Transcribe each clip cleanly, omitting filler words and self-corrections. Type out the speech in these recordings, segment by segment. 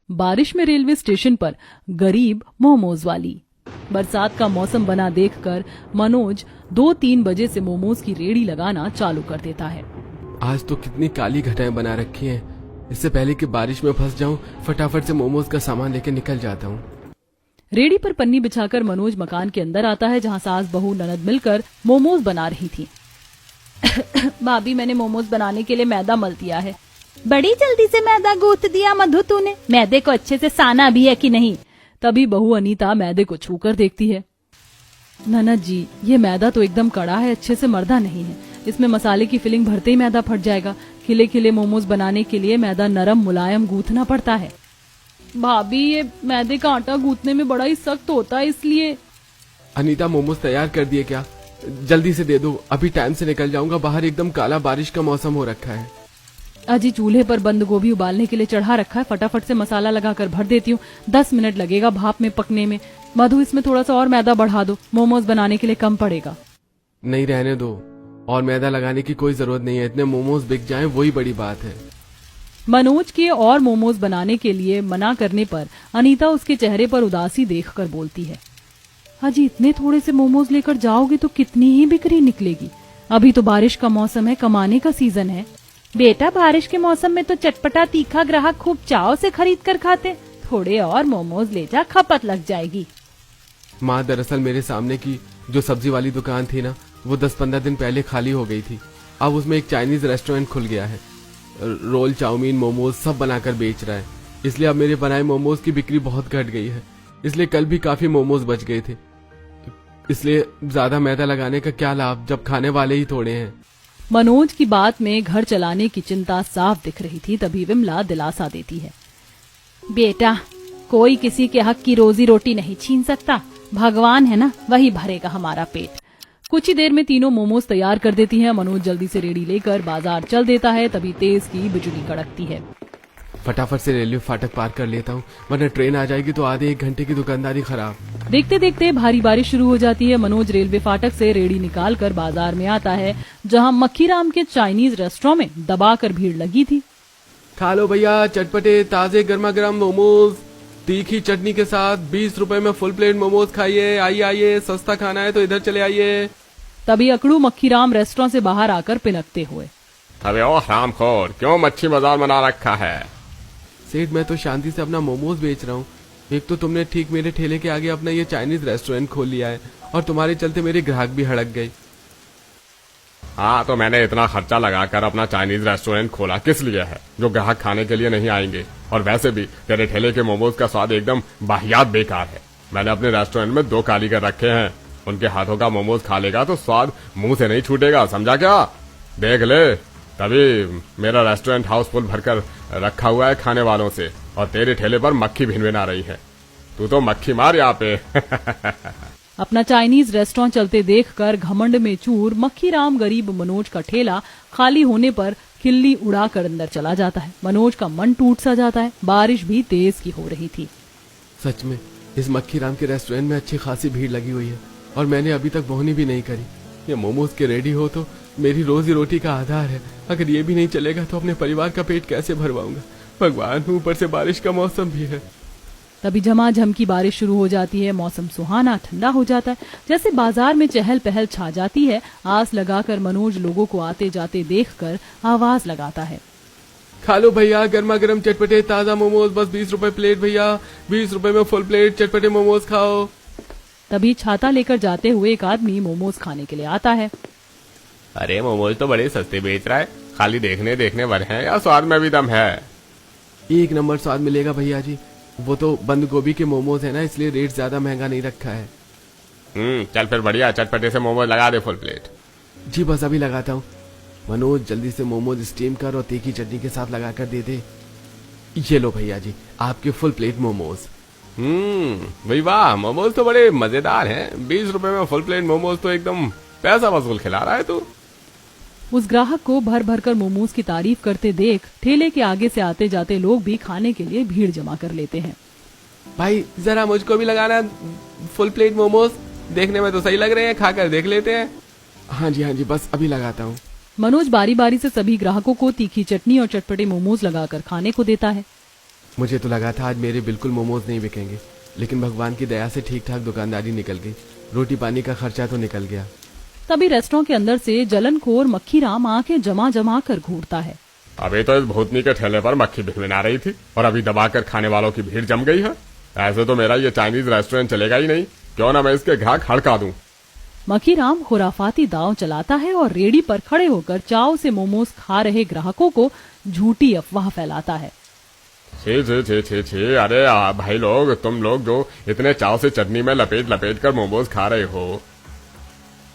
बारिश में railway station पर गरीब मोमोज वाली। बरसात का मौसम बना देखकर मनोज 2-3 बजे से मोमोज की रेड़ी लगाना चालू कर देता है। आज तो कितनी काली घटाएं बना रखी हैं। इससे पहले कि बारिश में फंस जाऊं, फटाफट से मोमोज का सामान लेकर निकल जाता हूं। रेड़ी पर पन्नी बिछाकर मनोज मकान के अंदर आता है, जहां सास बहू ननद मिलकर मोमोज बना रही थी। भाभी, मैंने मोमोज बनाने के लिए मैदा मल दिया है। बड़ी जल्दी से मैदा गूंथ दिया मधु तूने। मैदे को अच्छे से साना भी है कि नहीं? तभी बहू अनीता मैदे को छूकर देखती है। ननद जी, ये मैदा तो एकदम कड़ा है, अच्छे से मर्दा नहीं है। इसमें मसाले की फिलिंग भरते ही मैदा फट जाएगा। खिले खिले मोमोज बनाने के लिए मैदा नरम मुलायम गूंथना पड़ता है। भाभी, ये मैदे का आटा गूंथने में बड़ा ही सख्त होता है, इसलिए। अनीता, मोमोज तैयार कर दिए क्या? जल्दी से दे दो, अभी टाइम से निकल जाऊंगा। बाहर एकदम काला बारिश का मौसम हो रखा है। अजी, चूल्हे पर बंद गोभी उबालने के लिए चढ़ा रखा है, फटाफट से मसाला लगाकर भर देती हूँ। 10 मिनट लगेगा भाप में पकने में। मधु, इसमें थोड़ा सा और मैदा बढ़ा दो, मोमोज बनाने के लिए कम पड़ेगा। नहीं, रहने दो, और मैदा लगाने की कोई जरूरत नहीं है। इतने मोमोज बिक जाएं वही बड़ी बात है। मनोज के और मोमोज बनाने के लिए मना करने पर अनीता उसके चेहरे पर उदासी देखकर बोलती है, अजी, इतने थोड़े से मोमोज लेकर जाओगे तो कितनी ही बिक्री निकलेगी? अभी तो बारिश का मौसम है, कमाने का सीजन है। बेटा, बारिश के मौसम में तो चटपटा तीखा ग्राहक खूब चाव से खरीद कर खाते। थोड़े और मोमोज ले जा, खपत लग जाएगी। माँ, दरअसल मेरे सामने की जो सब्जी वाली दुकान थी ना, वो 10-15 दिन पहले खाली हो गई थी। अब उसमें एक चाइनीज रेस्टोरेंट खुल गया है। रोल, चाउमीन, मोमोज सब बनाकर बेच रहा है। इसलिए अब मेरे बनाए मोमोज की बिक्री बहुत घट गई है। इसलिए कल भी काफी मोमोज बच गए थे। इसलिए ज्यादा मैदा लगाने का क्या लाभ, जब खाने वाले ही थोड़े हैं। मनोज की बात में घर चलाने की चिंता साफ दिख रही थी। तभी विमला दिलासा देती है, बेटा, कोई किसी के हक की रोजी रोटी नहीं छीन सकता। भगवान है ना, वही भरेगा हमारा पेट। कुछ ही देर में तीनों मोमोज तैयार कर देती हैं। मनोज जल्दी से रेडी लेकर बाजार चल देता है। तभी तेज की बिजली कड़कती है। फटाफट से रेलवे फाटक पार कर लेता हूँ, वरना ट्रेन आ जाएगी तो आधे 1 घंटे की दुकानदारी खराब। देखते देखते भारी बारिश शुरू हो जाती है। मनोज रेलवे फाटक से रेडी निकालकर बाजार में आता है, जहां मक्खीराम के चाइनीज रेस्टोरेंट में दबाकर भीड़ लगी थी। खा लो भैया, चटपटे ताजे गर्मा गर्म मोमोज, तीखी चटनी के साथ 20 रुपए में फुल प्लेट मोमोज खाइए। आइए आइए, सस्ता खाना है तो इधर चले आइए। तभी अकड़ू मक्खीराम रेस्टोरेंट से बाहर आकर पिनकते हुए, अबे ओ हरामखोर, क्यों मच्छी बाजार बना रखा है? सेठ, मैं तो शांति से अपना मोमोज बेच रहा हूँ। एक तो तुमने ठीक मेरे ठेले के आगे अपना ये चाइनीज रेस्टोरेंट खोल लिया है, और तुम्हारे चलते मेरे ग्राहक भी हड़क गए। हाँ, तो मैंने इतना खर्चा लगाकर अपना चाइनीज रेस्टोरेंट खोला किस लिए है? जो ग्राहक खाने के लिए नहीं आएंगे। और वैसे भी तेरे ठेले के मोमोज का स्वाद एकदम वाहियात बेकार है। मैंने अपने रेस्टोरेंट में 2 कारीगर रखे हैं, उनके हाथों का मोमोज खा लेगा तो स्वाद मुंह से नहीं छूटेगा, समझा क्या? देख ले, तभी मेरा रेस्टोरेंट हाउसफुल भरकर रखा हुआ है खाने वालों से, और तेरे ठेले पर मक्खी भिनभिन आ रही है। तू तो मक्खी मार यहाँ पे। अपना चाइनीज रेस्टोरेंट चलते देखकर घमंड में चूर मक्खीराम गरीब मनोज का ठेला खाली होने पर खिल्ली उड़ाकर अंदर चला जाता है। मनोज का मन टूट सा जाता है। बारिश भी तेज की हो रही थी। सच में इस मक्खीराम के रेस्टोरेंट में अच्छी खासी भीड़ लगी हुई है, और मैंने अभी तक बोहनी भी नहीं करी। ये मोमोज के रेडी हो तो मेरी रोजी रोटी का आधार है। अगर ये भी नहीं चलेगा तो अपने परिवार का पेट कैसे भरवाऊंगा? भगवान, ऊपर से बारिश का मौसम भी है। तभी झमाझम की बारिश शुरू हो जाती है। मौसम सुहाना ठंडा हो जाता है, जैसे बाजार में चहल पहल छा जाती है। आस लगाकर मनोज लोगों को आते जाते देखकर आवाज लगाता है, खा लो भैया, गर्मा गर्म चटपटे ताजा मोमोज, बस 20 रुपए प्लेट भैया। 20 रुपए में फुल प्लेट चटपटे मोमोज खाओ। तभी छाता लेकर जाते हुए एक आदमी मोमोज खाने के लिए आता है। अरे, मोमोज तो बड़े सस्ते बेच रहा है। खाली देखने भर हैं या स्वाद में भी दम है? 1 नंबर स्वाद मिलेगा भैया जी। वो तो बंद गोभी के मोमोज है ना, इसलिए रेट ज्यादा महंगा नहीं रखा है। चल फिर बढ़िया, चटपटे से मोमोज लगा दे फुल प्लेट। जी बस अभी लगाता हूँ। मनोज, जल्दी से मोमोज स्टीम कर और तीखी चटनी के साथ लगा कर दे दे। ये लो भैया जी, आपके फुल प्लेट मोमोज। भाई वाह, मोमोज तो बड़े मजेदार हैं। 20 रुपए में फुल प्लेट मोमोज तो एकदम पैसा वसूल खिला रहा है तू। उस ग्राहक को भर भर कर मोमोज की तारीफ करते देख ठेले के आगे से आते जाते लोग भी खाने के लिए भीड़ जमा कर लेते हैं। भाई, जरा मुझको भी लगाना फुल प्लेट मोमोज। देखने में तो सही लग रहे हैं, खाकर देख लेते हैं। हाँ जी, बस अभी लगाता हूँ। मनोज बारी बारी से सभी ग्राहकों को तीखी चटनी और चटपटे मोमोज लगाकर खाने को देता है। मुझे तो लगा था आज मेरे बिल्कुल मोमोज नहीं बिकेंगे, लेकिन भगवान की दया से ठीक ठाक दुकानदारी निकल गई। रोटी पानी का खर्चा तो निकल गया। तभी रेस्टोरेंट के अंदर से जलनखोर मक्खीराम आंखें जमा जमा कर घूरता है। अभी तो इस भूतनी के ठेले पर मक्खी भिनभिना रही थी और अभी दबाकर खाने वालों की भीड़ जम गई है। ऐसे तो मेरा ये चाइनीज रेस्टोरेंट चलेगा ही नहीं। क्यों ना मैं इसके ग्राहक हड़का दूं। मक्खीराम खुराफाती दांव चलाता है और रेडी पर खड़े होकर चाव से मोमोज खा रहे ग्राहकों को झूठी अफवाह फैलाता है। छे छे छे छे छे, अरे भाई लोग, तुम लोग जो इतने चाव से चटनी में लपेट लपेट कर मोमोज खा रहे हो,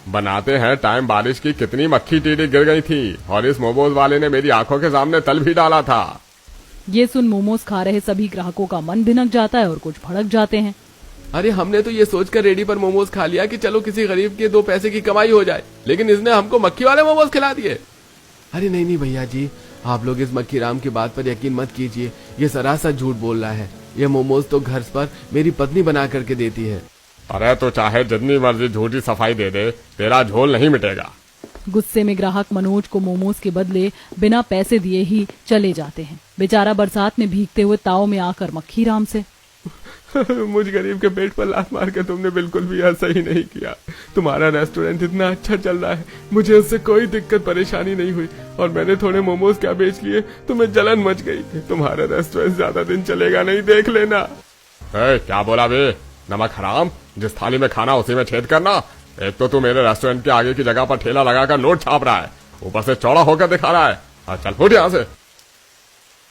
बनाते हैं टाइम बारिश की कितनी मक्खी टीडी गिर गई थी और इस मोमोज वाले ने मेरी आंखों के सामने तल भी डाला था। ये सुन मोमोज खा रहे सभी ग्राहकों का मन भिनक जाता है और कुछ भड़क जाते हैं। अरे हमने तो ये सोचकर रेडी पर मोमोज खा लिया कि चलो किसी गरीब के 2 पैसे की कमाई हो जाए, लेकिन इसने हमको मक्खी वाले मोमोज खिला दिए। अरे नहीं नहीं भैया जी, आप लोग इस मक्खीराम की बात पर यकीन मत कीजिए, ये सरासर झूठ बोल रहा है। ये मोमोज तो घर पर मेरी पत्नी बना करके देती है। अरे तो चाहे जितनी मर्जी झूठी सफाई दे दे, तेरा झोल नहीं मिटेगा। गुस्से में ग्राहक मनोज को मोमोज के बदले बिना पैसे दिए ही चले जाते हैं। बेचारा बरसात में भीगते हुए ताव में आकर मक्खीराम से मुझ गरीब के पेट पर लात मार के तुमने बिल्कुल भी ऐसा ही नहीं किया। तुम्हारा रेस्टोरेंट इतना अच्छा चल रहा है, मुझे उससे कोई दिक्कत परेशानी नहीं हुई और मैंने थोड़े मोमोज क्या बेच लिए, तुम्हें जलन मच गई। तुम्हारा रेस्टोरेंट ज्यादा दिन चलेगा नहीं, देख लेना। क्या बोला बे नमक हराम, जिस थाली में खाना उसी में छेद करना। एक तो तू मेरे रेस्टोरेंट के आगे की जगह पर ठेला लगाकर नोट छाप रहा है, ऊपर से चौड़ा होकर दिखा रहा है। चल फुट यहाँ से।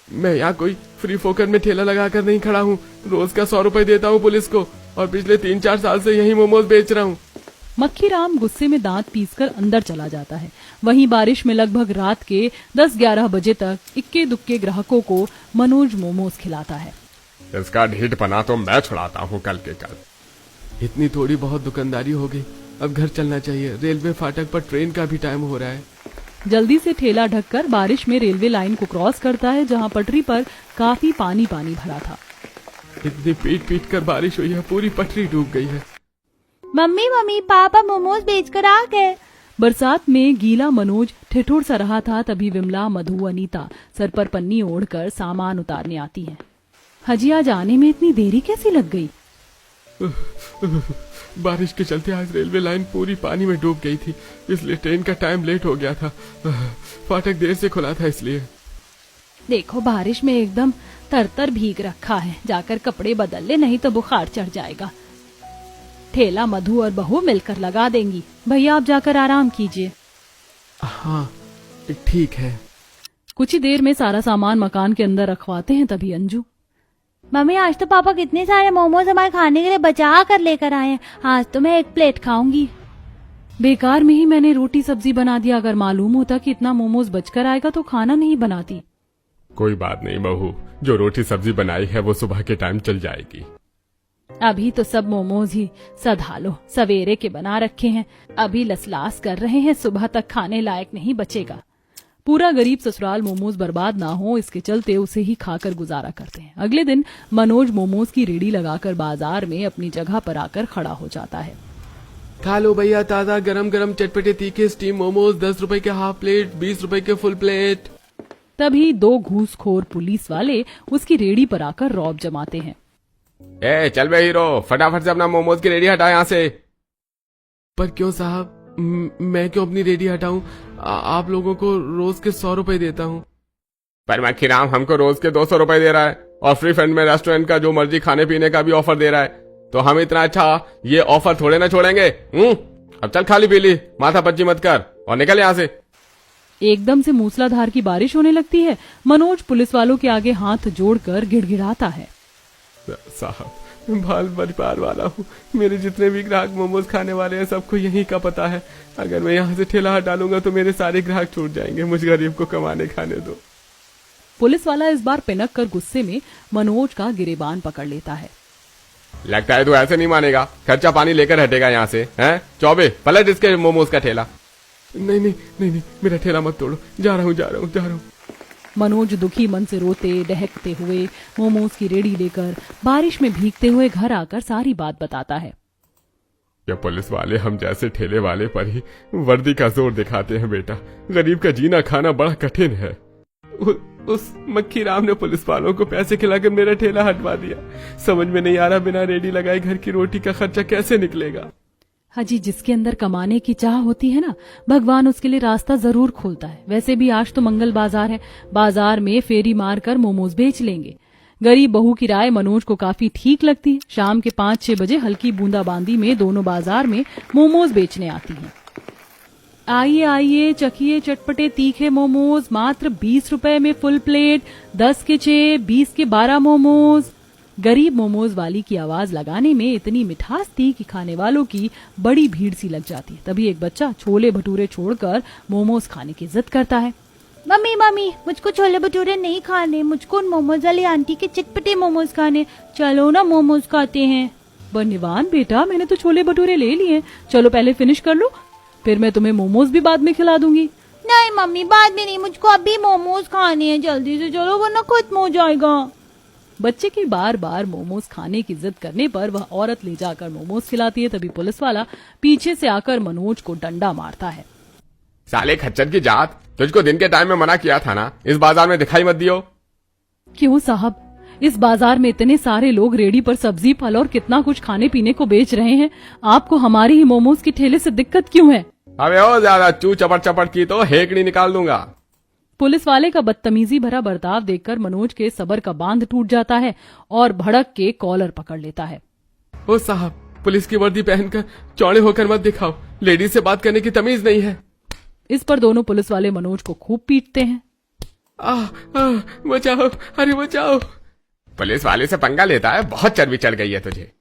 मैं यहाँ कोई फ्री फोकट में ठेला लगाकर नहीं खड़ा हूँ। रोज का 100 रुपए देता हूँ पुलिस को और पिछले 3-4 साल से यही मोमोज बेच रहा हूँ। मक्खीराम गुस्से में दांत पीसकर अंदर चला जाता है। वहीं बारिश में लगभग रात के 10-11 बजे तक इक्के दुक्के ग्राहकों को मनोज मोमोज खिलाता है। इसका ढीठ पना तो मैं छुड़ाता हूँ कल के कल। इतनी थोड़ी बहुत दुकानदारी हो गई, अब घर चलना चाहिए। रेलवे फाटक पर ट्रेन का भी टाइम हो रहा है। जल्दी से ठेला ढककर बारिश में रेलवे लाइन को क्रॉस करता है, जहां पटरी पर काफी पानी पानी भरा था। इतनी पीट पीट कर बारिश हुई है, पूरी पटरी डूब गई है। मम्मी मम्मी पापा मोमोज बेचकर आ गए। बरसात में गीला मनोज ठिठुर सा रहा था, तभी विमला, मधु, अनीता सर पर पन्नी ओढ़कर सामान उतारने आती हैं। हजी आज आने में इतनी देरी कैसी लग गई? बारिश के चलते आज रेलवे लाइन पूरी पानी में डूब गई थी, इसलिए ट्रेन का टाइम लेट हो गया था। फाटक देर से खुला था इसलिए। देखो बारिश में एकदम तरतर भीग रखा है, जाकर कपड़े बदल ले नहीं तो बुखार चढ़ जाएगा। ठेला मधु और बहू मिलकर लगा देंगी। भैया आप जाकर आराम कीजिए। हाँ ठीक है। कुछ ही देर में सारा सामान मकान के अंदर रखवाते हैं, तभी अंजू, मम्मी आज तो पापा कितने सारे मोमोज हमारे खाने के लिए बचा कर लेकर आए हैं, आज तो मैं 1 प्लेट खाऊंगी। बेकार में ही मैंने रोटी सब्जी बना दिया। अगर मालूम होता कि इतना मोमोज बचकर आएगा तो खाना नहीं बनाती। कोई बात नहीं बहू, जो रोटी सब्जी बनाई है वो सुबह के टाइम चल जाएगी। अभी तो सब मोमोज ही सधा लो, सवेरे के बना रखे हैं, अभी लसलास कर रहे हैं, सुबह तक खाने लायक नहीं बचेगा। पूरा गरीब ससुराल मोमोज बर्बाद ना हो इसके चलते उसे ही खाकर गुजारा करते हैं। अगले दिन मनोज मोमोज की रेडी लगाकर बाजार में अपनी जगह पर आकर खड़ा हो जाता है। खा लो भैया, ताजा गरम गरम चटपटे तीखे स्टीम मोमोज, 10 रुपए के हाफ प्लेट, 20 रुपए के फुल प्लेट। तभी 2 घूसखोर पुलिस वाले उसकी रेडी पर आकर रौब जमाते हैं। चल बे हीरो, फटाफट से अपना मोमोज की रेडी हटा यहाँ से। पर क्यों साहब, मैं क्यों अपनी रेडी हटाऊं? आप लोगों को रोज के 100 रुपए देता हूँ। पर मक्खीराम हमको रोज के 200 रुपए दे रहा है और फ्री फंड में रेस्टोरेंट का जो मर्जी खाने पीने का भी ऑफर दे रहा है, तो हम इतना अच्छा ये ऑफर थोड़े ना छोड़ेंगे। अब चल खाली पीली, माथा पच्ची मत कर और निकल यहाँ से। एकदम से मूसलाधार की बारिश होने लगती है। मनोज पुलिस वालों के आगे हाथ जोड़कर गिड़गिड़ाता है। साहब मैं बाल परिवार वाला हूँ, मेरे जितने भी ग्राहक मोमोज खाने वाले हैं सबको यही का पता है। अगर मैं यहाँ से ठेला हटा लूंगा तो मेरे सारे ग्राहक छूट जाएंगे। मुझ गरीब को कमाने खाने दो। पुलिस वाला इस बार पिनक कर गुस्से में मनोज का गिरेबान पकड़ लेता है। लगता है तू ऐसे नहीं मानेगा, खर्चा पानी लेकर हटेगा यहाँ से। हैं चौबे, पलट इसके मोमोज का ठेला। नहीं नहीं नहीं नहीं, मेरा ठेला मत तोड़ो, जा रहा हूँ। मनोज दुखी मन से रोते डहकते हुए मोमोज की रेडी लेकर बारिश में भीगते हुए घर आकर सारी बात बताता है। ये पुलिस वाले हम जैसे ठेले वाले पर ही वर्दी का जोर दिखाते हैं बेटा। गरीब का जीना खाना बड़ा कठिन है। उस मक्खी राम ने पुलिस वालों को पैसे खिलाकर मेरा ठेला हटवा दिया। समझ में नहीं आ रहा बिना रेडी लगाए घर की रोटी का खर्चा कैसे निकलेगा। हाजी, जिसके अंदर कमाने की चाह होती है ना, भगवान उसके लिए रास्ता जरूर खोलता है। वैसे भी आज तो मंगल बाजार है, बाजार में फेरी मारकर मोमोज बेच लेंगे। गरीब बहू की राय मनोज को काफी ठीक लगती है। शाम के 5-6 बजे हल्की बूंदाबांदी में दोनों बाजार में मोमोज बेचने आती हैं। आइए आइए, चखिए चटपटे तीखे मोमोज, मात्र 20 रुपए में फुल प्लेट, 10 के 6, 20 के 12 मोमोज। गरीब मोमोज वाली की आवाज लगाने में इतनी मिठास थी कि खाने वालों की बड़ी भीड़ सी लग जाती है। तभी एक बच्चा छोले भटूरे छोड़कर मोमोज खाने की जिद करता है। मम्मी मम्मी, मुझको छोले भटूरे नहीं खाने, मुझको उन मोमोज वाली आंटी के चटपटे मोमोज खाने, चलो ना मोमोज खाते हैं। बनिवान बेटा, मैंने तो छोले भटूरे ले लिए, चलो पहले फिनिश कर लो, फिर मैं तुम्हें मोमोज भी बाद में खिला दूंगी। नहीं मम्मी, बाद में नहीं, मुझको अभी मोमोज खाने हैं, जल्दी से चलो वरना खत्म हो जाएगा। बच्चे की बार बार मोमोज खाने की जिद करने पर वह औरत ले जाकर मोमोज खिलाती है। तभी पुलिस वाला पीछे से आकर मनोज को डंडा मारता है। साले खच्चर की जात, तुझको दिन के टाइम में मना किया था ना, इस बाजार में दिखाई मत दियो। क्यों साहब, इस बाजार में इतने सारे लोग रेडी पर सब्जी फल और कितना कुछ खाने पीने को बेच रहे हैं, आपको हमारे ही मोमोज के ठेले से दिक्कत क्यों है? अबे ओ ज्यादा चू चपड़ चपड़ की तो हेकड़ी निकाल दूंगा। पुलिस वाले का बदतमीजी भरा बर्ताव देखकर मनोज के सबर का बांध टूट जाता है और भड़क के कॉलर पकड़ लेता है। ओ साहब, पुलिस की वर्दी पहनकर चौड़े होकर मत दिखाओ, लेडीज से बात करने की तमीज नहीं है। इस पर दोनों पुलिस वाले मनोज को खूब पीटते हैं। बचाओ, अरे बचाओ। पुलिस वाले से पंगा लेता है, बहुत चर्बी चढ़ गई है तुझे।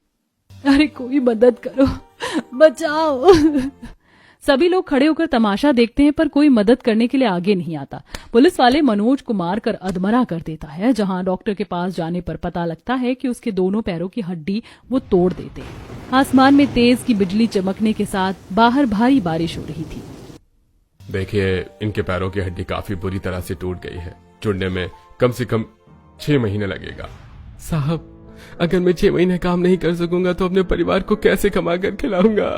अरे कोई मदद करो, बचाओ। सभी लोग खड़े होकर तमाशा देखते हैं पर कोई मदद करने के लिए आगे नहीं आता। पुलिस वाले मनोज को मारकर अधमरा कर देता है। जहां डॉक्टर के पास जाने पर पता लगता है कि उसके दोनों पैरों की हड्डी वो तोड़ देते हैं। आसमान में तेज की बिजली चमकने के साथ बाहर भारी बारिश हो रही थी। देखिए, इनके पैरों की हड्डी काफी बुरी तरह से टूट गई है, जुड़ने में कम से कम 6 महीने लगेगा। साहब, अगर मैं 6 महीने काम नहीं कर सकूंगा तो अपने परिवार को कैसे कमा कर खिलाऊंगा?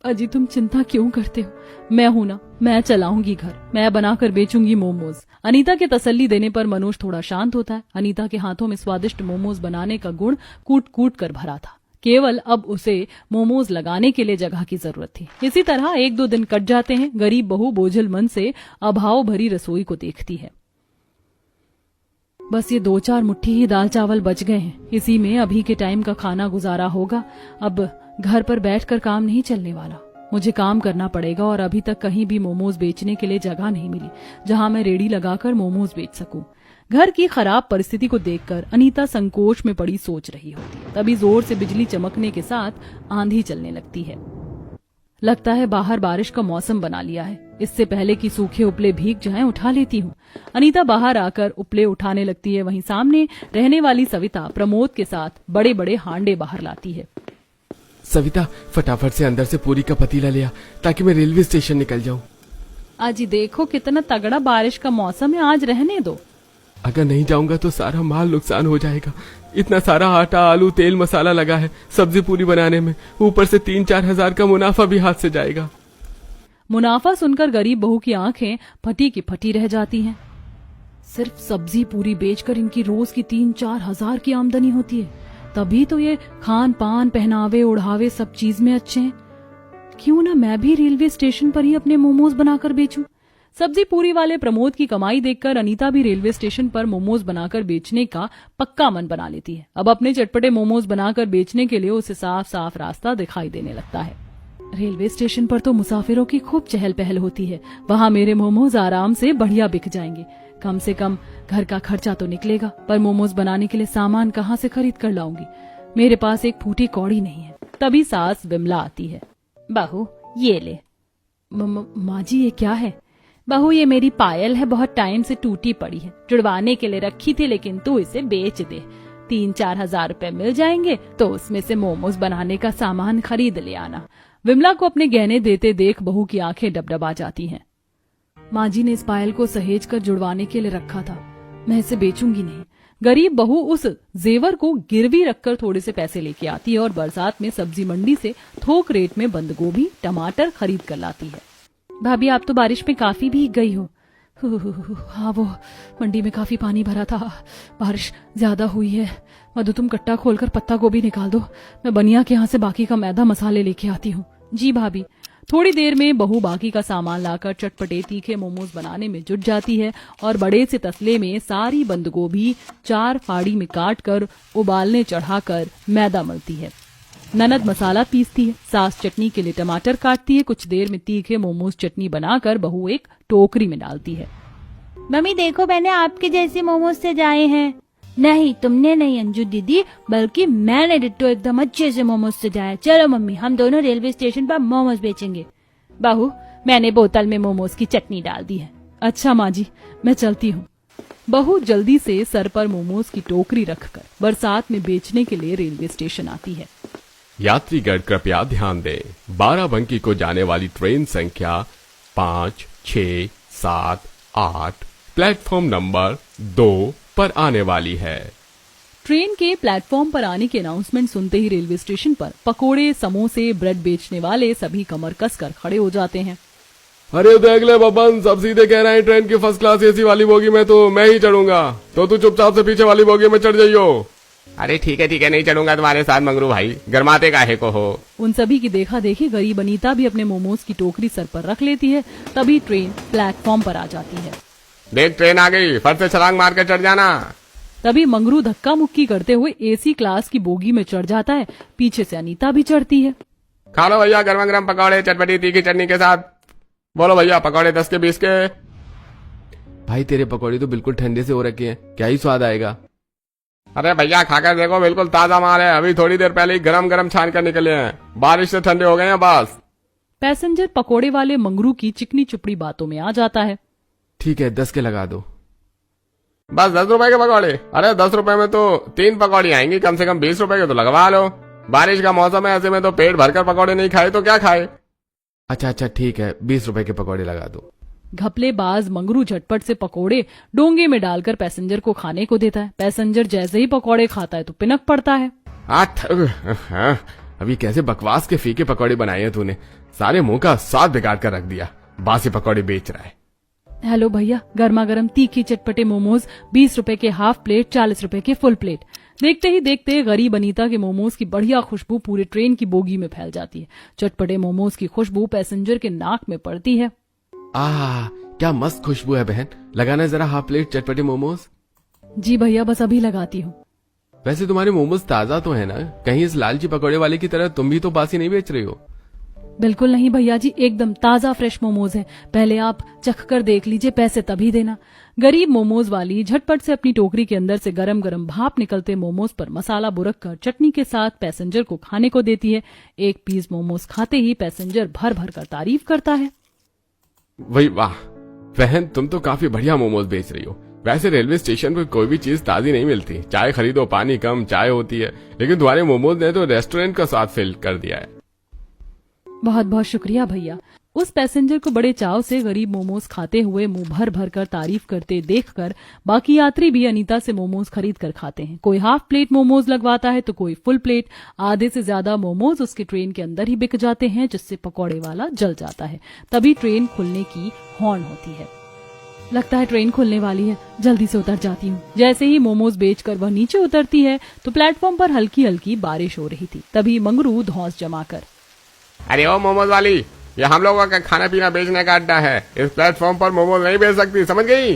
अजी, तुम चिंता क्यों करते हो? मैं हूं ना, मैं चलाऊंगी घर, मैं बनाकर बेचूंगी मोमोज। अनीता के तसल्ली देने पर मनोज थोड़ा शांत होता है। अनीता के हाथों में स्वादिष्ट मोमोज बनाने का गुण कूट कूट कर भरा था। केवल अब उसे मोमोज लगाने के लिए जगह की जरूरत थी। इसी तरह 1-2 दिन कट जाते हैं। गरीब बहू बोझल मन से अभाव भरी रसोई को देखती है। बस ये 2-4 मुट्ठी ही दाल चावल बच गए हैं, इसी में अभी के टाइम का खाना गुजारा होगा। अब घर पर बैठकर काम नहीं चलने वाला, मुझे काम करना पड़ेगा। और अभी तक कहीं भी मोमोज बेचने के लिए जगह नहीं मिली जहां मैं रेडी लगाकर मोमोज बेच सकूं। घर की खराब परिस्थिति को देखकर अनीता संकोच में पड़ी सोच रही होती है। तभी जोर से बिजली चमकने के साथ आंधी चलने लगती है। लगता है बाहर बारिश का मौसम बना लिया है। इससे पहले कि सूखे उपले भीग जाएं, उठा लेती हूँ। अनीता बाहर आकर उपले उठाने लगती है। वहीं सामने रहने वाली सविता प्रमोद के साथ बड़े बड़े हांडे बाहर लाती है। सविता, फटाफट से अंदर से पूरी का पतीला लिया ताकि मैं रेलवे स्टेशन निकल जाऊं। अजी देखो कितना तगड़ा बारिश का मौसम है, आज रहने दो। अगर नहीं जाऊंगा तो सारा माल नुकसान हो जाएगा। इतना सारा आटा, आलू, तेल, मसाला लगा है सब्जी पूरी बनाने में, ऊपर से 3-4 हजार का मुनाफा भी हाथ से जाएगा। मुनाफा सुनकर गरीब बहू की आंखें फटी की फटी रह जाती हैं। सिर्फ सब्जी पूरी बेचकर इनकी रोज की 3-4 हजार की आमदनी होती है, तभी तो ये खान पान, पहनावे, ओढ़ावे सब चीज में अच्छे हैं। क्यों ना मैं भी रेलवे स्टेशन पर ही अपने मोमोज बनाकर बेचूं। सब्जी पूरी वाले प्रमोद की कमाई देखकर अनीता भी रेलवे स्टेशन पर मोमोज बनाकर बेचने का पक्का मन बना लेती है। अब अपने चटपटे मोमोज बनाकर बेचने के लिए उसे साफ साफ रास्ता दिखाई देने लगता है। रेलवे स्टेशन पर तो मुसाफिरों की खूब चहल पहल होती है, वहां मेरे मोमोज आराम से बढ़िया बिक जाएंगे। कम से कम घर का खर्चा तो निकलेगा। पर मोमोज बनाने के लिए सामान कहाँ से खरीद कर लाऊंगी? मेरे पास एक फूटी कौड़ी नहीं है। तभी सास विमला आती है। बहू ये ले। माँ जी, ये क्या है? बहू, ये मेरी पायल है, बहुत टाइम से टूटी पड़ी है, जुड़वाने के लिए रखी थी, लेकिन तू इसे बेच दे। 3-4 हजार रुपए मिल जाएंगे तो उसमें से मोमोज बनाने का सामान खरीद ले आना। विमला को अपने गहने देते देख बहू की आंखें डबडबा जाती हैं। माँ जी ने इस पायल को सहेज कर जुड़वाने के लिए रखा था, मैं इसे बेचूंगी नहीं। गरीब बहू उस जेवर को गिरवी रखकर थोड़े से पैसे लेके आती है और बरसात में सब्जी मंडी से थोक रेट में बंद गोभी, टमाटर खरीद कर लाती है। भाभी, आप तो बारिश में काफी भीग गई हो। हाँ, वो मंडी में काफी पानी भरा था, बारिश ज्यादा हुई है। मधु, तुम कट्टा खोलकर पत्ता गोभी निकाल दो, मैं बनिया के यहाँ से बाकी का मैदा मसाले लेके आती हूँ। जी भाभी। थोड़ी देर में बहू बाकी का सामान लाकर चटपटे तीखे मोमोज बनाने में जुट जाती है और बड़े से तसले में सारी बंद गोभी 4 फाड़ी में काट कर उबालने चढ़ाकर मैदा मलती है। ननद मसाला पीसती है, सास चटनी के लिए टमाटर काटती है। कुछ देर में तीखे मोमोज चटनी बनाकर बहू एक टोकरी में डालती है। मम्मी देखो, मैंने आपके जैसे मोमोज से जाए हैं। नहीं, तुमने नहीं अंजू दीदी, बल्कि मैंने डिट्टो एकदम अच्छे से मोमोज से जाए। चलो मम्मी, हम दोनों रेलवे स्टेशन पर मोमोज बेचेंगे। बहू, मैंने बोतल में मोमोज की चटनी डाल दी है। अच्छा माँ जी, मैं चलती हूँ। बहू जल्दी से सर पर मोमोज की टोकरी रखकर बरसात में बेचने के लिए रेलवे स्टेशन आती है। यात्रीगण कृपया ध्यान दें, बाराबंकी को जाने वाली ट्रेन संख्या 5, 6, 7, 8 प्लेटफॉर्म नंबर 2 पर आने वाली है। ट्रेन के प्लेटफॉर्म पर आने की अनाउंसमेंट सुनते ही रेलवे स्टेशन पर पकोड़े, समोसे, ब्रेड बेचने वाले सभी कमर कसकर खड़े हो जाते हैं। अरे देख ले बबन, सब सीधे कह रहे हैं ट्रेन की फर्स्ट क्लास एसी वाली बोगी में तो मैं ही चढ़ूंगा, तो तू चुपचाप से पीछे वाली बोगी में चढ़ जाइयो। अरे ठीक है, नहीं चढ़ूंगा तुम्हारे साथ मंगरू भाई, गरमाते काहे को हो। उन सभी की देखा देखी गरीब अनीता भी अपने मोमोज की टोकरी सर पर रख लेती है। तभी ट्रेन प्लेटफॉर्म पर आ जाती है। देख ट्रेन आ गई, फट से छलांग मार कर चढ़ जाना। तभी मंगरू धक्का मुक्की करते हुए एसी क्लास की बोगी में चढ़ जाता है। पीछे से अनीता भी चढ़ती है। खा लो भैया गर्मा गर्म पकौड़े चटपटी तीखी चटनी के साथ। बोलो भैया, पकौड़े 10 के 20 के। भाई तेरे पकौड़े तो बिल्कुल ठंडे से हो रखे हैं, क्या ही स्वाद आएगा। अरे भैया खाकर देखो, बिल्कुल ताजा माल है, अभी थोड़ी देर पहले ही गरम गरम छान कर निकले हैं, बारिश से ठंडे हो गए हैं बस। पैसेंजर पकोड़े वाले मंगरू की चिकनी चुपड़ी बातों में आ जाता है। ठीक है, 10 के लगा दो। बस 10 रुपए के पकौड़े? अरे 10 रुपए में तो 3 पकौड़ी आएंगी, कम से कम 20 रुपए के तो लगवा लो। बारिश का मौसम है, ऐसे में तो पेट भरकर पकौड़े नहीं खाए तो क्या खाए। अच्छा ठीक है, 20 रुपए के पकौड़े लगा दो। घपलेबाज मंगरू झटपट से पकोड़े डोंगे में डालकर पैसेंजर को खाने को देता है। पैसेंजर जैसे ही पकोड़े खाता है तो पिनक पड़ता है। अभी कैसे बकवास के फीके पकौड़े बनाए हैं तूने, सारे मुंह का स्वाद बिगाड़ कर रख दिया। बासी पकौड़े बेच रहा है। हेलो भैया, गर्मा गर्म तीखी चटपटे मोमोज 20 रुपए के हाफ प्लेट, 40 रुपए के फुल प्लेट। देखते ही देखते गरीब अनीता के मोमोज की बढ़िया खुशबू पूरे ट्रेन की बोगी में फैल जाती है। चटपटे मोमोज की खुशबू पैसेंजर के नाक में पड़ती है। क्या मस्त खुशबू है बहन, लगाना जरा हाफ प्लेट चटपटे मोमोज। जी भैया, बस अभी लगाती हूँ। वैसे तुम्हारे मोमोज ताजा तो है ना, कहीं इस लालची पकौड़े वाले की तरह तुम भी तो बासी नहीं बेच रही हो। बिल्कुल नहीं भैया जी, एकदम ताजा फ्रेश मोमोज है, पहले आप चख कर देख लीजिए, पैसे तभी देना। गरीब मोमोज वाली झटपट से अपनी टोकरी के अंदर से गरम गरम भाप निकलते मोमोज पर मसाला बुरक कर चटनी के साथ पैसेंजर को खाने को देती है। एक पीस मोमोज खाते ही पैसेंजर भर भर कर तारीफ करता है। वही वाह बहन, तुम तो काफी बढ़िया मोमोज बेच रही हो। वैसे रेलवे स्टेशन पर कोई भी चीज ताजी नहीं मिलती, चाय खरीदो पानी कम चाय होती है, लेकिन तुम्हारे मोमोज ने तो रेस्टोरेंट का स्वाद फिल कर दिया है। बहुत बहुत शुक्रिया भैया। उस पैसेंजर को बड़े चाव से गरीब मोमोज खाते हुए मुंह भर भर कर तारीफ करते देखकर बाकी यात्री भी अनीता से मोमोज खरीद कर खाते हैं। कोई हाफ प्लेट मोमोज लगवाता है तो कोई फुल प्लेट। आधे से ज्यादा मोमोज उसके ट्रेन के अंदर ही बिक जाते हैं, जिससे पकौड़े वाला जल जाता है। तभी ट्रेन खुलने की हॉर्न होती है। लगता है ट्रेन खुलने वाली है, जल्दी से उतर जाती हूँ। जैसे ही मोमोज बेचकर वह नीचे उतरती है तो प्लेटफॉर्म पर हल्की हल्की बारिश हो रही थी। तभी मंगरू धौंस जमाकर, अरे ओ मोमोज वाली, ये हम लोगों का खाना पीना बेचने का अड्डा है, इस प्लेटफॉर्म पर मोमोज नहीं बेच सकती, समझ गई।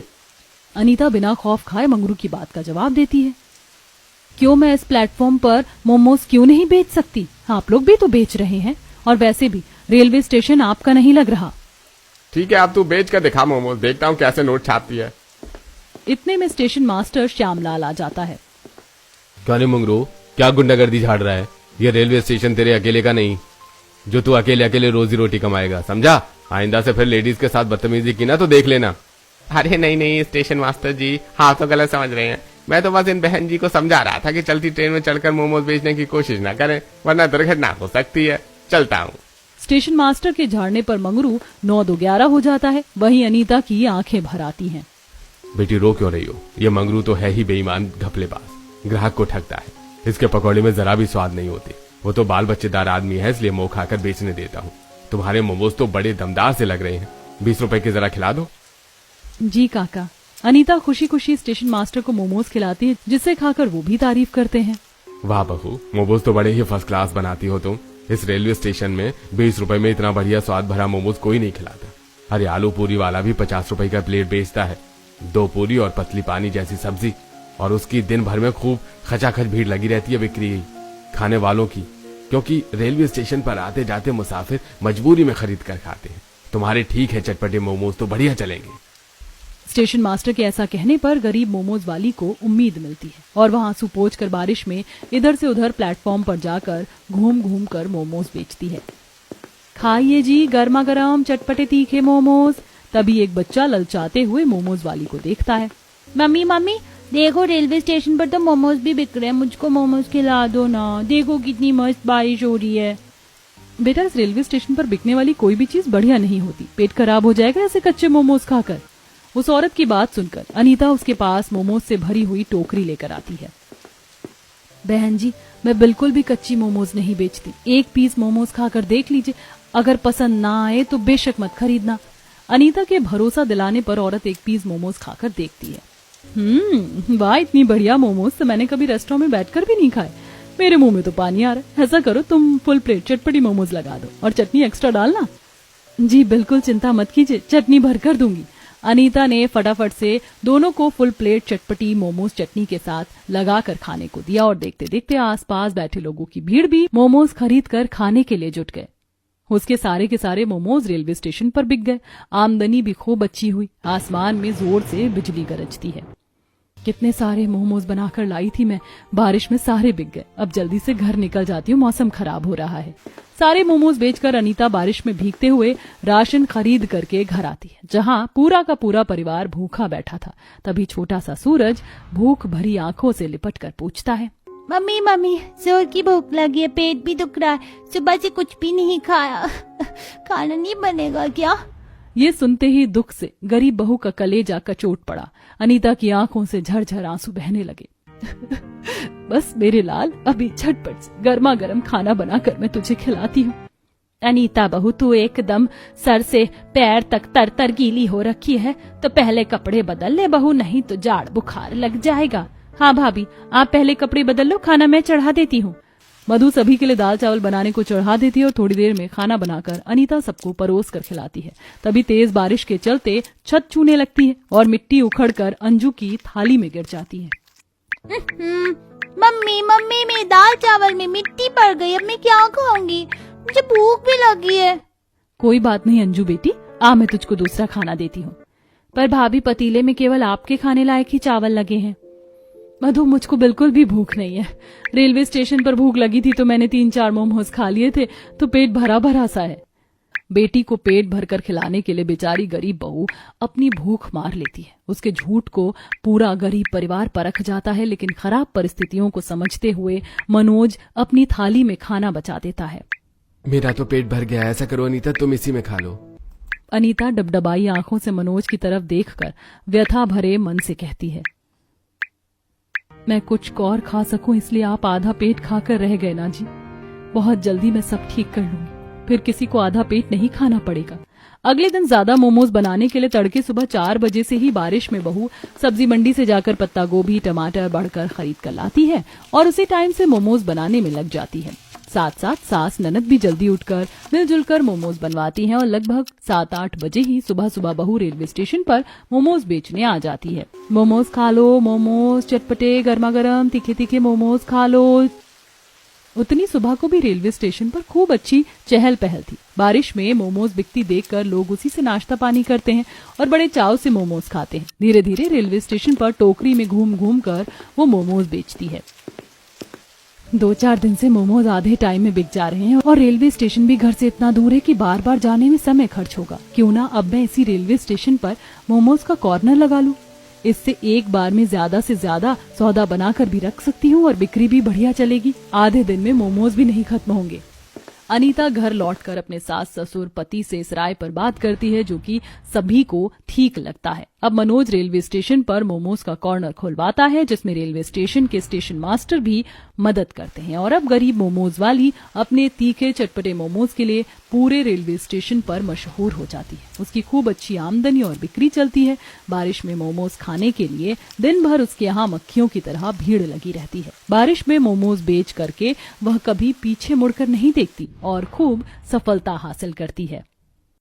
अनीता बिना खौफ खाए मंगरू की बात का जवाब देती है। क्यों, मैं इस प्लेटफॉर्म पर मोमोज क्यों नहीं बेच सकती? आप लोग भी तो बेच रहे हैं, और वैसे भी रेलवे स्टेशन आपका नहीं लग रहा। ठीक है, अब तू बेच कर दिखा मोमोज, देखता हूँ कैसे नोट छापती है। इतने में स्टेशन मास्टर श्यामलाल आ जाता है। क्या मंगरू, क्या गुंडागर्दी झाड़ रहा है? ये रेलवे स्टेशन तेरे अकेले का नहीं, जो तू अकेले अकेले रोजी रोटी कमाएगा, समझा? आइंदा से फिर लेडीज के साथ बदतमीजी की ना तो देख लेना। अरे नहीं स्टेशन मास्टर जी, हाँ तो गलत समझ रहे हैं। मैं तो बस इन बहन जी को समझा रहा था कि चलती ट्रेन में चढ़कर मोमोज बेचने की कोशिश ना करें, वरना दुर्घटना हो सकती है। चलता हूँ। स्टेशन मास्टर के झाड़ने पर मंगरू 9-2-11 हो जाता है। वहीं अनीता की आंखें भर आती हैं। बेटी रो क्यों रही हो? ये मंगरू तो है ही बेईमान घपलेबाज, ग्राहक को ठगता है। इसके पकौड़े में जरा भी स्वाद नहीं होती। वो तो बाल बच्चेदार आदमी है, इसलिए मुंह खाकर बेचने देता हूँ। तुम्हारे मोमोज तो बड़े दमदार से लग रहे हैं, 20 रुपए के जरा खिला दो। जी काका। अनीता खुशी खुशी स्टेशन मास्टर को मोमोज खिलाती है, जिसे खाकर वो भी तारीफ करते हैं। वाह बहू, मोमोज तो बड़े ही फर्स्ट क्लास बनाती हो तुम। इस रेलवे स्टेशन में 20 रुपए में इतना बढ़िया स्वाद भरा मोमोज कोई नहीं खिलाता। अरे आलू पूरी वाला भी 50 रुपए का प्लेट बेचता है। 2 पूरी और पतली पानी जैसी सब्जी, और उसकी दिन भर में खूब खचाखच भीड़ लगी रहती है बिक्री खाने वालों की, क्योंकि रेलवे स्टेशन पर आते जाते मुसाफिर मजबूरी में खरीद कर खाते हैं। तुम्हारे ठीक है चटपटे मोमोज तो बढ़िया चलेंगे। स्टेशन मास्टर के ऐसा कहने पर गरीब मोमोज वाली को उम्मीद मिलती है और वह आंसू पोंछ कर बारिश में इधर से उधर प्लेटफॉर्म पर जाकर घूम घूम कर मोमोज बेचती है। खाइए जी गर्मा गर्म चटपटे तीखे मोमोज। तभी एक बच्चा ललचाते हुए मोमोज वाली को देखता है। मम्मी मम्मी देखो, रेलवे स्टेशन पर तो मोमोज भी बिक रहे हैं, मुझको मोमोज खिला दो ना। देखो कितनी मस्त बारिश हो रही है। बेटा, इस रेलवे स्टेशन पर बिकने वाली कोई भी चीज बढ़िया नहीं होती, पेट खराब हो जाएगा ऐसे कच्चे मोमोज खाकर। उस औरत की बात सुनकर अनीता उसके पास मोमोज से भरी हुई टोकरी लेकर आती है। बहन जी, मैं बिल्कुल भी कच्ची मोमोज नहीं बेचती। एक पीस मोमोज खाकर देख लीजिए, अगर पसंद ना आए तो बेशक मत खरीदना। अनीता के भरोसा दिलाने पर औरत एक पीस मोमोज खाकर देखती है। वाह, इतनी बढ़िया मोमोज तो मैंने कभी रेस्टोरेंट में बैठकर भी नहीं खाए। मेरे मुंह में तो पानी आ रहा है। ऐसा करो, तुम फुल प्लेट चटपटी मोमोज लगा दो और चटनी एक्स्ट्रा डालना। जी बिल्कुल, चिंता मत कीजिए, चटनी भर कर दूंगी। अनीता ने फटाफट से दोनों को फुल प्लेट चटपटी मोमोज चटनी के साथ लगाकर खाने को दिया और देखते देखते आसपास बैठे लोगों की भीड़ भी मोमोज खरीद कर खाने के लिए जुट गए। उसके सारे के सारे मोमोज रेलवे स्टेशन पर बिक गए। आमदनी भी खूब अच्छी हुई। आसमान में जोर से बिजली गरजती है। कितने सारे मोमोज बनाकर लाई थी मैं, बारिश में सारे बिक गए। अब जल्दी से घर निकल जाती हूँ, मौसम खराब हो रहा है। सारे मोमोज बेचकर अनीता बारिश में भीगते हुए राशन खरीद करके घर आती है, जहाँ पूरा का पूरा परिवार भूखा बैठा था। तभी छोटा सा सूरज भूख भरी आंखों से लिपट कर पूछता है, मम्मी मम्मी जोर की भूख लगी है, पेट भी दुख रहा है, सुबह से कुछ भी नहीं खाया। खाना नहीं बनेगा क्या? ये सुनते ही दुख से गरीब बहू का कलेजा कचोट पड़ा। अनीता की आंखों से झरझर आंसू बहने लगे। बस मेरे लाल, अभी झटपट से गर्मा गर्म खाना बनाकर मैं तुझे खिलाती हूँ। अनीता बहू, तू एकदम सर से पैर तक तर तर गीली हो रखी है, तो पहले कपड़े बदल ले बहू, नहीं तो जाड़ बुखार लग जाएगा। हाँ भाभी, आप पहले कपड़े बदल लो, खाना मैं चढ़ा देती हूँ। मधु सभी के लिए दाल चावल बनाने को चढ़ा देती है और थोड़ी देर में खाना बनाकर अनीता सबको परोस कर खिलाती है। तभी तेज बारिश के चलते छत छूने लगती है और मिट्टी उखड़कर अंजू की थाली में गिर जाती है। मम्मी मम्मी, मेरे दाल चावल में मिट्टी पड़ गई, अब मैं क्या खाऊंगी? मुझे भूख भी लगी है। कोई बात नहीं अंजू बेटी, आ मैं तुझको दूसरा खाना देती हूँ। पर भाभी, पतीले में केवल आपके खाने लायक ही चावल लगे हैं। मधु, मुझको बिल्कुल भी भूख नहीं है। रेलवे स्टेशन पर भूख लगी थी तो मैंने 3-4 मोमोज खा लिए थे, तो पेट भरा भरा सा है। बेटी को पेट भरकर खिलाने के लिए बेचारी गरीब बहू अपनी भूख मार लेती है। उसके झूठ को पूरा गरीब परिवार परख जाता है, लेकिन खराब परिस्थितियों को समझते हुए मनोज अपनी थाली में खाना बचा देता है। मेरा तो पेट भर गया, ऐसा करो अनीता, तुम इसी में खा लो। अनीता डबडबाई आंखों से मनोज की तरफ देखकर व्यथा भरे मन से कहती है, मैं कुछ और खा सकूं इसलिए आप आधा पेट खाकर रह गए ना जी। बहुत जल्दी मैं सब ठीक कर लूंगी, फिर किसी को आधा पेट नहीं खाना पड़ेगा। अगले दिन ज्यादा मोमोज बनाने के लिए तड़के सुबह 4 बजे से ही बारिश में बहू सब्जी मंडी से जाकर पत्ता गोभी टमाटर बढ़कर खरीद कर लाती है और उसी टाइम से मोमोज बनाने में लग जाती है। साथ साथ सास ननद भी जल्दी उठकर मिलजुल कर मोमोज बनवाती हैं और लगभग 7-8 बजे ही सुबह सुबह बहू रेलवे स्टेशन पर मोमोज बेचने आ जाती है। मोमोज खा लो, मोमोज चटपटे गर्मा गर्म तीखे तीखे मोमोज खा लो। उतनी सुबह को भी रेलवे स्टेशन पर खूब अच्छी चहल पहल थी। बारिश में मोमोज बिकती देखकर लोग उसी से नाश्ता पानी करते हैं और बड़े चाव से मोमोज खाते हैं। धीरे धीरे रेलवे स्टेशन पर टोकरी में घूम घूम कर वो मोमोज बेचती है। 2-4 दिन से मोमोज आधे टाइम में बिक जा रहे हैं और रेलवे स्टेशन भी घर से इतना दूर है कि बार बार जाने में समय खर्च होगा। क्यों ना अब मैं इसी रेलवे स्टेशन पर मोमोज का कॉर्नर लगा लूं। इससे एक बार में ज्यादा से ज्यादा सौदा बनाकर भी रख सकती हूँ और बिक्री भी बढ़िया चलेगी। आधे दिन में मोमोज भी नहीं खत्म होंगे। अनीता घर लौटकर अपने सास ससुर पति से इस राय पर बात करती है जो कि सभी को ठीक लगता है। अब मनोज रेलवे स्टेशन पर मोमोज का कॉर्नर खुलवाता है, जिसमें रेलवे स्टेशन के स्टेशन मास्टर भी मदद करते हैं। और अब गरीब मोमोज वाली अपने तीखे चटपटे मोमोज के लिए पूरे रेलवे स्टेशन पर मशहूर हो जाती है। उसकी खूब अच्छी आमदनी और बिक्री चलती है। बारिश में मोमोज खाने के लिए दिन भर उसके यहाँ मक्खियों की तरह भीड़ लगी रहती है। बारिश में मोमोज बेच करके वह कभी पीछे मुड़कर नहीं देखती और खूब सफलता हासिल करती है।